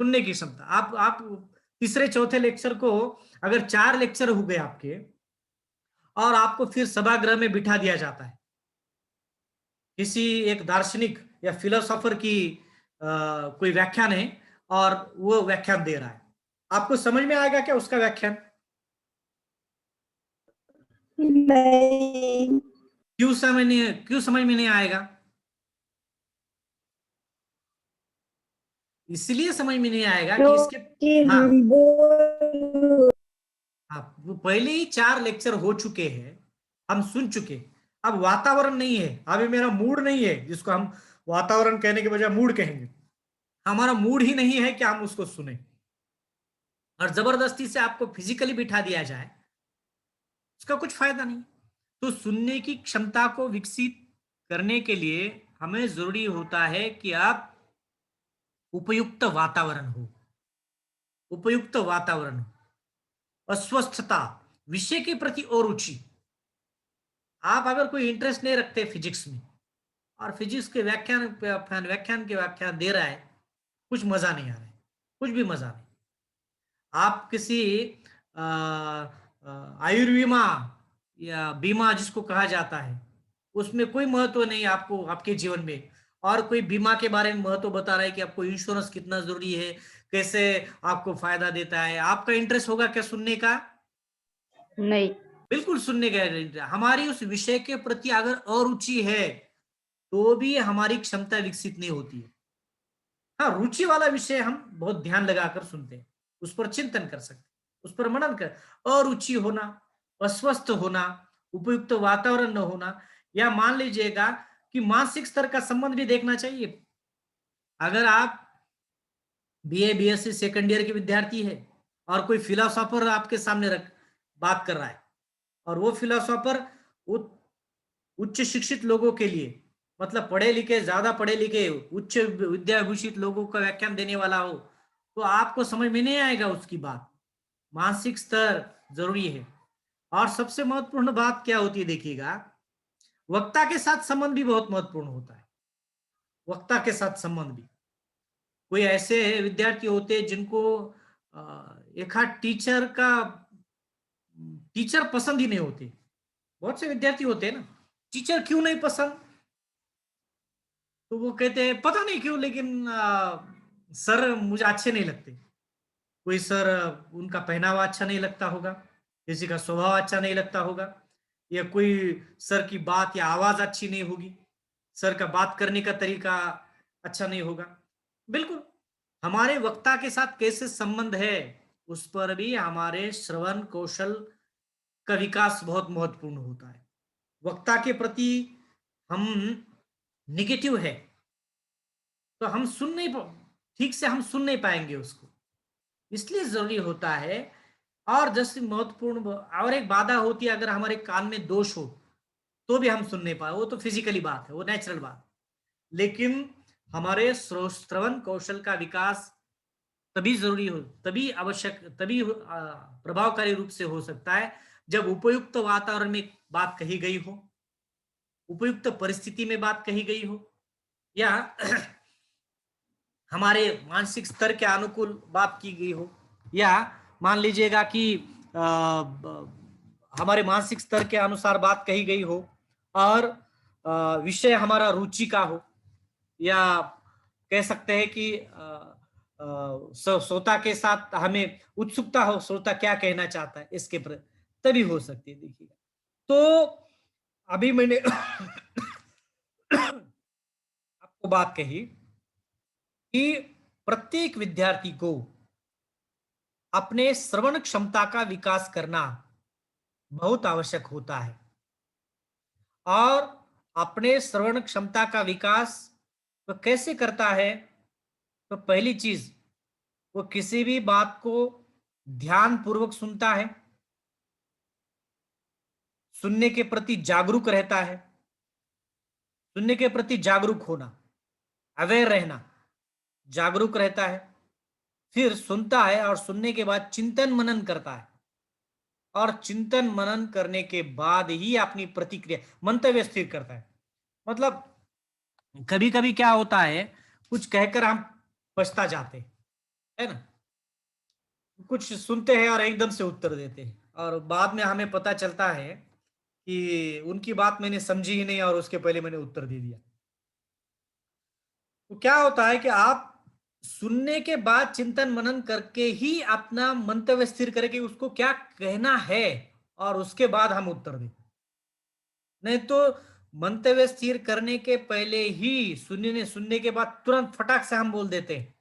सुनने की क्षमता, आप तीसरे चौथे लेक्चर को, अगर 4 लेक्चर हो गए आपके और आपको फिर सभागृह में बिठा दिया जाता है, किसी एक दार्शनिक या फिलोसोफर की कोई व्याख्यान है और वो व्याख्यान दे रहा है, आपको समझ में आएगा क्या उसका व्याख्यान? नहीं। क्यों समझ में नहीं आएगा? इसलिए समझ में नहीं आएगा कि इसके, क्योंकि हाँ हम बोल हाँ, वो पहले ही 4 लेक्चर हो चुके हैं, हम सुन चुके। अब वातावरण नहीं है, अभी मेरा मूड नहीं है, जिसको हम वातावरण कहने के बजाय मूड कहेंगे, हमारा मूड ही नहीं है कि हम उसको सुने, और जबरदस्ती से आपको फिजिकली बिठा दिया जाए, उसका कुछ फायदा नहीं। तो सुनने की क्षमता को विकसित करने के लिए हमें जरूरी होता है कि आप उपयुक्त वातावरण हो, उपयुक्त वातावरण हो, अस्वस्थता, विषय के प्रति और रुचि। आप अगर कोई इंटरेस्ट नहीं रखते फिजिक्स में, और फिजिक्स के व्याख्यान दे रहा है, कुछ मजा नहीं आ रहा है, कुछ भी मजा नहीं। आप किसी आयुर्बीमा या बीमा जिसको कहा जाता है, उसमें कोई महत्व नहीं आपको आपके जीवन में, और कोई बीमा के बारे में महत्व बता रहा है कि आपको इंश्योरेंस कितना जरूरी है, कैसे आपको फायदा देता है, आपका इंटरेस्ट होगा क्या सुनने का? नहीं। बिल्कुल सुनने का। हमारी उस विषय के प्रति अगर अरुचि है तो भी हमारी क्षमता विकसित नहीं होती है। हाँ, रुचि वाला विषय हम बहुत ध्यान लगाकर सुनते हैं, उस पर चिंतन कर सकते हैं, उस पर मनन कर। अरुचि होना, अस्वस्थ होना, उपयुक्त वातावरण न होना, या मान लीजिएगा कि मानसिक स्तर का संबंध भी देखना चाहिए। अगर आप बीए बीएससी सेकंड ईयर के विद्यार्थी है और कोई फिलोसोफर आपके सामने रख बात कर रहा है, और वो फिलोसोफर उच्च शिक्षित लोगों के लिए, मतलब पढ़े लिखे, ज्यादा पढ़े लिखे, उच्च विद्याभूषित लोगों का व्याख्यान देने वाला हो, तो आपको समझ में नहीं आएगा उसकी बात। मानसिक स्तर जरूरी है। और सबसे महत्वपूर्ण बात क्या होती है देखिएगा, वक्ता के साथ संबंध भी बहुत महत्वपूर्ण होता है। वक्ता के साथ संबंध भी, कोई ऐसे विद्यार्थी होते हैं जिनको एक आध टीचर पसंद ही नहीं होते। बहुत से विद्यार्थी होते हैं ना, टीचर क्यों नहीं पसंद, तो वो कहते हैं पता नहीं क्यों, लेकिन सर मुझे अच्छे नहीं लगते। कोई सर, उनका पहनावा अच्छा नहीं लगता होगा, किसी का स्वभाव अच्छा नहीं लगता होगा, या कोई सर की बात या आवाज अच्छी नहीं होगी, सर का बात करने का तरीका अच्छा नहीं होगा। बिल्कुल, हमारे वक्ता के साथ कैसे संबंध है, उस पर भी हमारे श्रवण कौशल का विकास बहुत महत्वपूर्ण होता है। वक्ता के प्रति हम निगेटिव है तो हम सुन नहीं ठीक से हम सुन नहीं पाएंगे उसको, इसलिए जरूरी होता है। और जैसे महत्वपूर्ण और एक बाधा होती है, अगर हमारे कान में दोष हो तो भी हम सुन नहीं पाए, वो तो फिजिकली बात है, वो नेचुरल बात। लेकिन हमारे श्रवण कौशल का विकास तभी जरूरी हो, तभी आवश्यक, तभी प्रभावकारी रूप से हो सकता है जब उपयुक्त वातावरण में बात कही गई हो, उपयुक्त परिस्थिति में बात कही गई हो, या हमारे मानसिक स्तर के अनुकूल बात की गई हो, या मान लीजिएगा कि हमारे मानसिक स्तर के अनुसार बात कही गई हो, और विषय हमारा रुचि का हो, या कह सकते हैं कि श्रोता के साथ हमें उत्सुकता हो, श्रोता क्या कहना चाहता है इसके प्रति, तभी हो सकती है। देखिएगा, तो अभी मैंने आपको बात कही कि प्रत्येक विद्यार्थी को अपने श्रवण क्षमता का विकास करना बहुत आवश्यक होता है। और अपने श्रवण क्षमता का विकास वो कैसे करता है, तो पहली चीज, वो किसी भी बात को ध्यान पूर्वक सुनता है, सुनने के प्रति जागरूक रहता है। सुनने के प्रति जागरूक होना, अवेयर रहना, जागरूक रहता है। फिर सुनता है और सुनने के बाद चिंतन मनन करता है, और चिंतन मनन करने के बाद ही अपनी प्रतिक्रिया मंतव्य स्थिर करता है। मतलब कभी कभी क्या होता है, कुछ कहकर हम पछता जाते हैं, है ना, कुछ सुनते हैं और एकदम से उत्तर देते हैं, और बाद में हमें पता चलता है कि उनकी बात मैंने समझी ही नहीं और उसके पहले मैंने उत्तर दे दिया। तो क्या होता है कि आप सुनने के बाद चिंतन मनन करके ही अपना मंतव्य स्थिर करें कि उसको क्या कहना है, और उसके बाद हम उत्तर दें। नहीं तो मंतव्य स्थिर करने के पहले ही सुनने के बाद तुरंत फटाक से हम बोल देते हैं,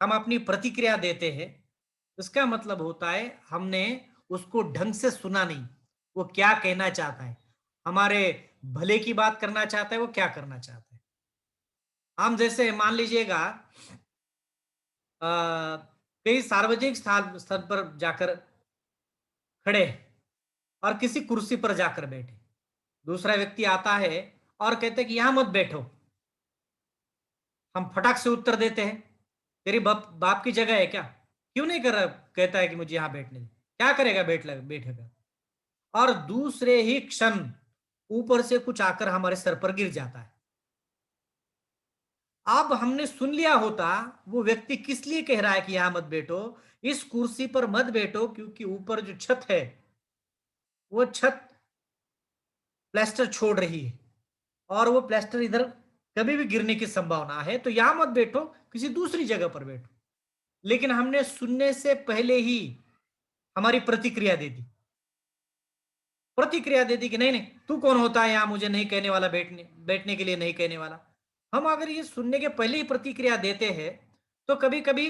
हम अपनी प्रतिक्रिया देते हैं। इसका मतलब होता है हमने उसको ढंग से सुना नहीं, वो क्या कहना चाहता है, हमारे भले की बात करना चाहता है, वो क्या करना चाहता है। हम जैसे मान लीजिएगा कई सार्वजनिक स्थल पर जाकर खड़े हैं और किसी कुर्सी पर जाकर बैठे, दूसरा व्यक्ति आता है और कहते हैं कि यहां मत बैठो, हम फटाक से उत्तर देते हैं, तेरी बाप की जगह है क्या, क्यों नहीं कर रहा, कहता है कि मुझे यहां बैठने दे, क्या करेगा बैठेगा, और दूसरे ही क्षण ऊपर से कुछ आकर हमारे सर पर गिर जाता है। अब हमने सुन लिया होता वो व्यक्ति किस लिए कह रहा है कि यहां मत बैठो, इस कुर्सी पर मत बैठो, क्योंकि ऊपर जो छत है वो छत प्लास्टर छोड़ रही है, और वो प्लास्टर इधर कभी भी गिरने की संभावना है, तो यहां मत बैठो, किसी दूसरी जगह पर बैठो। लेकिन हमने सुनने से पहले ही हमारी प्रतिक्रिया दे दी कि नहीं नहीं, तू कौन होता है यहां मुझे नहीं कहने वाला, बैठने के लिए नहीं कहने वाला। हम अगर ये सुनने के पहले ही प्रतिक्रिया देते हैं तो कभी कभी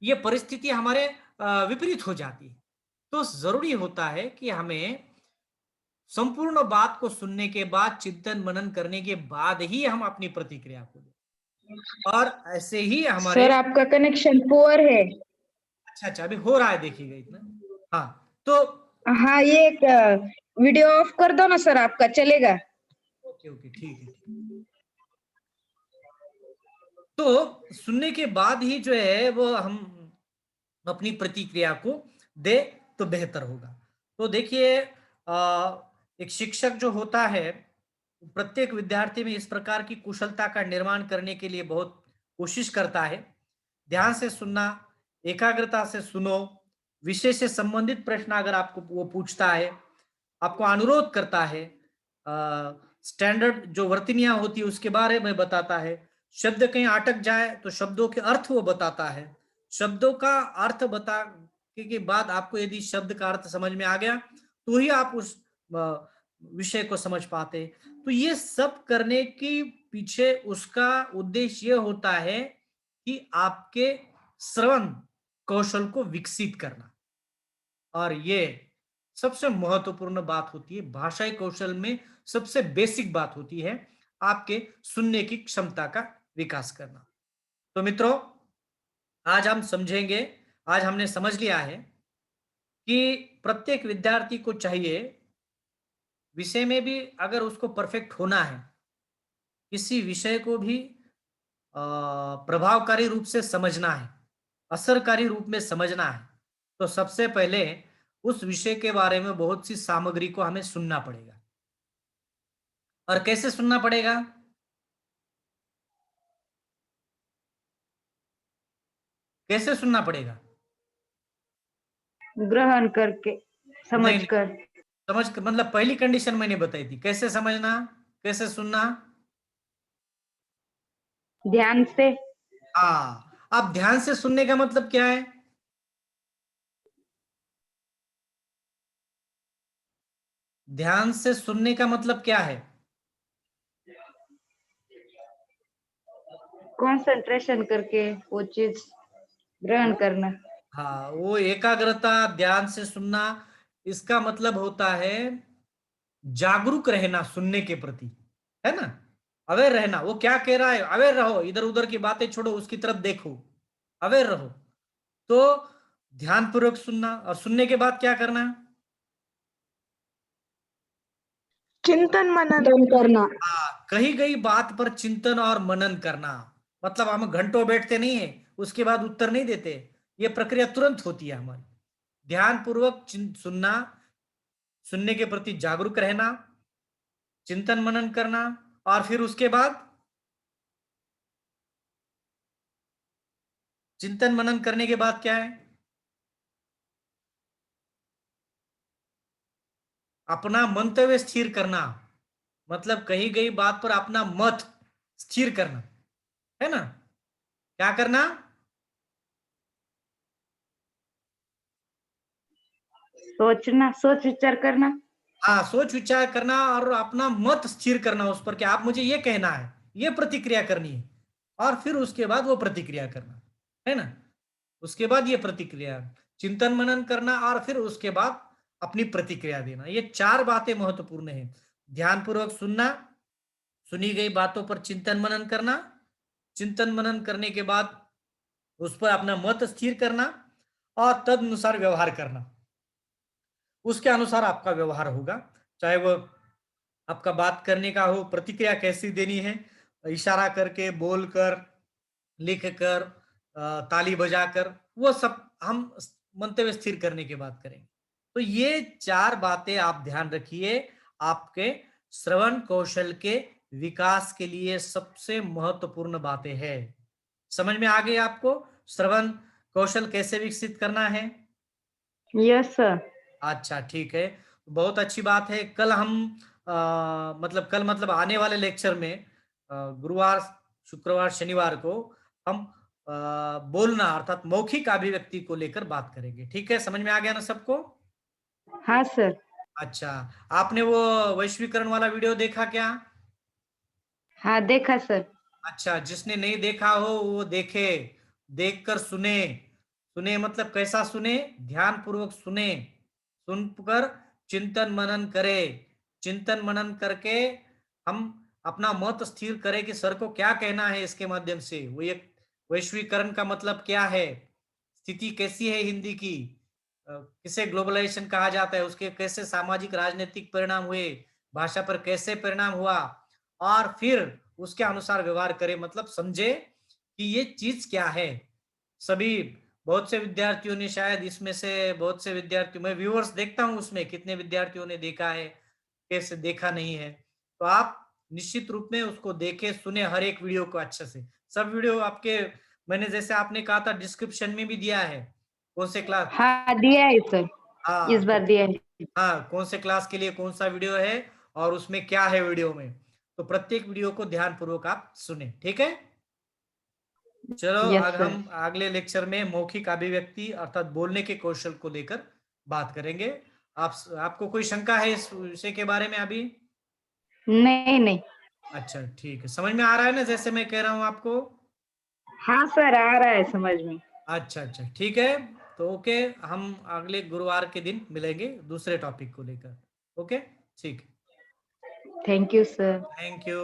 ये परिस्थिति हमारे विपरीत हो जाती है। तो जरूरी होता है कि हमें संपूर्ण बात को सुनने के बाद चिंतन मनन करने के बाद ही हम अपनी प्रतिक्रिया को दें, और ऐसे ही हमारे। सर आपका कनेक्शन पुअर है। अच्छा अभी हो रहा है, देखिएगा इतना। हाँ तो हाँ, ये एक वीडियो ऑफ कर दो ना सर, आपका चलेगा। ओके ओके ठीक है। तो सुनने के बाद ही जो है वो हम अपनी प्रतिक्रिया को दे तो बेहतर होगा। तो देखिए एक शिक्षक जो होता है प्रत्येक विद्यार्थी में इस प्रकार की कुशलता का निर्माण करने के लिए बहुत कोशिश करता है। ध्यान से सुनना, एकाग्रता से सुनो, विषय से संबंधित प्रश्न अगर आपको वो पूछता है, आपको अनुरोध करता है, स्टैंडर्ड जो वर्तनियां होती है उसके बारे में बताता है, शब्द कहीं अटक जाए तो शब्दों के अर्थ वो बताता है, शब्दों का अर्थ बता के बाद आपको यदि शब्द का अर्थ समझ में आ गया तो ही आप उस विषय को समझ पाते। तो ये सब करने के पीछे उसका उद्देश्य ये होता है कि आपके श्रवण कौशल को विकसित करना, और ये सबसे महत्वपूर्ण बात होती है भाषाई कौशल में, सबसे बेसिक बात होती है आपके सुनने की क्षमता का विकास करना। तो मित्रों आज हम समझेंगे, आज हमने समझ लिया है कि प्रत्येक विद्यार्थी को चाहिए विषय में भी अगर उसको परफेक्ट होना है, किसी विषय को भी प्रभावकारी रूप से समझना है, असरकारी रूप में समझना है, तो सबसे पहले उस विषय के बारे में बहुत सी सामग्री को हमें सुनना पड़ेगा। और कैसे सुनना पड़ेगा? कैसे सुनना पड़ेगा? ग्रहण करके, नहीं समझ नहीं, कर। मतलब पहली कंडीशन मैंने बताई थी, कैसे समझना, कैसे सुनना। ध्यान से। हाँ, अब ध्यान से सुनने का मतलब क्या है? ध्यान से सुनने का मतलब क्या है? कंसंट्रेशन करके वो चीज ग्रहण वो करना। हाँ, वो एकाग्रता, ध्यान से सुनना, इसका मतलब होता है जागरूक रहना सुनने के प्रति, है ना, अवेयर रहना, वो क्या कह रहा है अवेयर रहो, इधर उधर की बातें छोड़ो, उसकी तरफ देखो, अवेयर रहो। तो ध्यान पूर्वक सुनना, और सुनने के बाद क्या करना? चिंतन मनन करना। कही गई बात पर चिंतन और मनन करना। मतलब हम घंटों बैठते नहीं है, उसके बाद उत्तर नहीं देते, ये प्रक्रिया तुरंत होती है हमारी। ध्यान पूर्वक सुनना, सुनने के प्रति जागरूक रहना, चिंतन मनन करना, और फिर उसके बाद चिंतन मनन करने के बाद क्या है, अपना मंतव्य स्थिर करना, मतलब कही गई बात पर अपना मत स्थिर करना, है ना। क्या करना, सोचना, सोच विचार करना। हाँ, सोच विचार करना और अपना मत स्थिर करना उस पर कि आप मुझे ये कहना है, ये प्रतिक्रिया करनी है, और फिर उसके बाद वो प्रतिक्रिया करना, है ना। उसके बाद ये प्रतिक्रिया, चिंतन मनन करना, और फिर उसके बाद अपनी प्रतिक्रिया देना। ये 4 बातें महत्वपूर्ण है। ध्यान पूर्वक सुनना, सुनी गई बातों पर चिंतन मनन करना, चिंतन मनन करने के बाद उस पर अपना मत स्थिर करना, और तद अनुसार व्यवहार करना। उसके अनुसार आपका व्यवहार होगा, चाहे वो आपका बात करने का हो, प्रतिक्रिया कैसी देनी है, इशारा करके, बोलकर, लिख कर, ताली बजाकर, वो सब हम मंतव्य स्थिर करने के बाद करेंगे। तो ये 4 बातें आप ध्यान रखिए, आपके श्रवण कौशल के विकास के लिए सबसे महत्वपूर्ण बातें हैं। समझ में आ गई आपको श्रवण कौशल कैसे विकसित करना है? Yes sir. अच्छा, ठीक है, बहुत अच्छी बात है। कल हम मतलब आने वाले लेक्चर में गुरुवार, शुक्रवार, शनिवार को हम बोलना अर्थात मौखिक अभिव्यक्ति को लेकर बात करेंगे। ठीक है, समझ में आ गया ना सबको? हाँ सर। अच्छा, आपने वो वैश्वीकरण वाला वीडियो देखा क्या? हाँ देखा सर। अच्छा, जिसने नहीं देखा हो वो देखे, देखकर सुने। सुने मतलब कैसा सुने? ध्यान पूर्वक सुने, सुनकर चिंतन मनन करे, चिंतन मनन करके हम अपना मत स्थिर करें कि सर को क्या कहना है इसके माध्यम से। वो एक वैश्वीकरण का मतलब क्या है, स्थिति कैसी है हिंदी की, किसे ग्लोबलाइजेशन कहा जाता है, उसके कैसे सामाजिक राजनीतिक परिणाम हुए, भाषा पर कैसे परिणाम हुआ, और फिर उसके अनुसार व्यवहार करें, मतलब समझे कि ये चीज क्या है। सभी बहुत से विद्यार्थियों ने, शायद इसमें से बहुत से विद्यार्थियों, मैं व्यूअर्स देखता हूं उसमें कितने विद्यार्थियों ने देखा है, कैसे देखा नहीं है। तो आप निश्चित रूप में उसको देखें, सुने हर एक वीडियो को अच्छे से। सब वीडियो आपके, मैंने जैसे आपने कहा था डिस्क्रिप्शन में भी दिया है, कौन से क्लास, हाँ दिया है सर, इस हाँ तो, बार दिया है। हाँ कौन से क्लास के लिए कौन सा वीडियो है और उसमें क्या है वीडियो में, तो प्रत्येक वीडियो को ध्यान पूर्वक आप सुने। ठीक है, चलो यस आज सर। हम अगले लेक्चर में मौखिक अभिव्यक्ति अर्थात बोलने के कौशल को लेकर बात करेंगे। आपको कोई शंका है इस विषय के बारे में अभी? नहीं नहीं। अच्छा, ठीक है, समझ में आ रहा है ना जैसे मैं कह रहा हूं आपको? हाँ सर आ रहा है समझ में। अच्छा अच्छा, ठीक है, तो ओके, हम अगले गुरुवार के दिन मिलेंगे दूसरे टॉपिक को लेकर। ओके, ठीक है, thank you sir. Thank you.